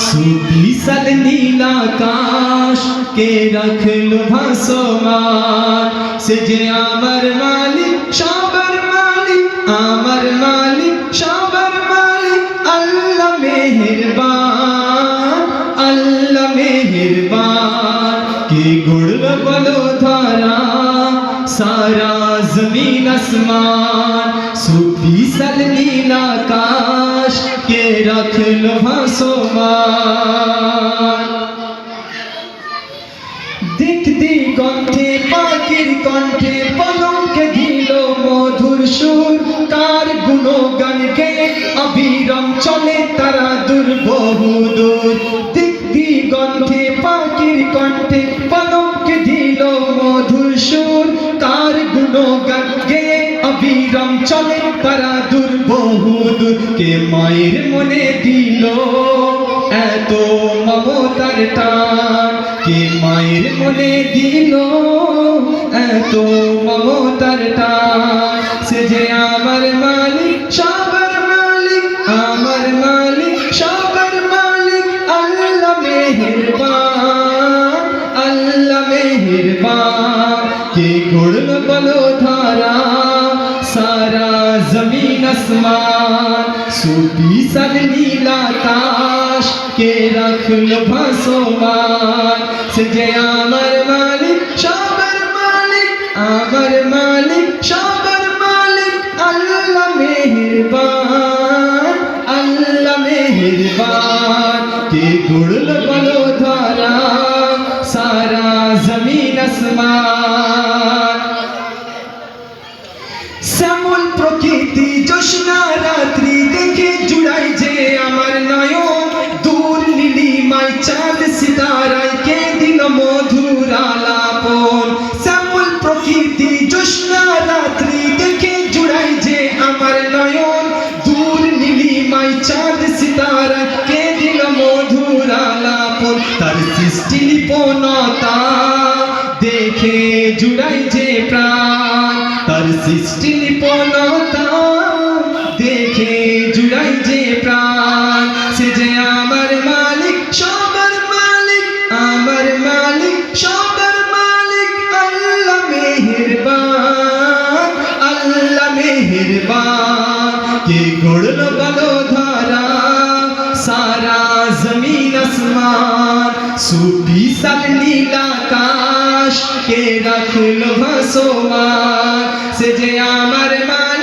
সুবিশাল নীল আকাশ কে রাখলো ভাসমান সে যে আমার মালিক সবার মালিক আমার মালিক সবার মালিক আল্লাহ মেহেরবান আল্লাহ মেহেরবান কে গড়লো বলো ধারা সারা জমিন আসমান সুবিশাল নীল আকাশ কে রাখলো ভাসমান দিক দিগন্তে পাখির কণ্ঠে পলকে দিল মধুর সুর কার গুণগান গে অবিরাম চলে তারা দুর্বহুদূর দিক দিগন্তে পাখির কণ্ঠে পলকে দিল মধুর সুর কার গুণগান গে অবিরাম চলে তারা দুর্বহুদূর কে মায়ের মনে দিল এত মমতার টান কে মায়ের মনে দিল এত মমতার টান সে যে আমার মালিক সবার মালিক আমার মালিক সবার মালিক আল্লাহ মেহেরবান আল্লাহ মেহেরবান কে গড়লো বলো ধারা সারা জমিন আসমান সুবিশাল নীল আকাশ কে রাখলো ভাসমান সে যে আমার মালিক সবার মালিক আমার মালিক সবার মালিক আল্লাহ মেহেরবান আল্লাহ মেহেরবান কে গড়লো বলো ধারা সারা জমিন আসমান শ্যামল প্রকৃতি জোৎস্না রাত্রি দেখে জুড়াই যে আমার নয়ন দূর নীলিমায় চাঁদ সিতারায় কে দিল মধুর আলাপন শ্যামল প্রকৃতি জোৎস্না রাত্রি দেখে জুড়াই যে আমার নয়ন দূর নীলিমায় চাঁদ সিতারায় কে দিল মধুর আলাপন তার সৃষ্টি নিপুণতা দেখে জুড়াই যে প্রাণ তার সৃষ্টি নিপুণতা দেখে জুড়াই যে প্রাণ সে যে আমার মালিক সবার মালিক আমার মালিক সবার মালিক আল্লাহ মেহেরবান আল্লাহ মেহেরবান কে গড়লো বলো ধারা সারা জমিন আসমান সুবিশাল নীল আকাশ কে রাখলো ভাসমান সে যে আমার মালিক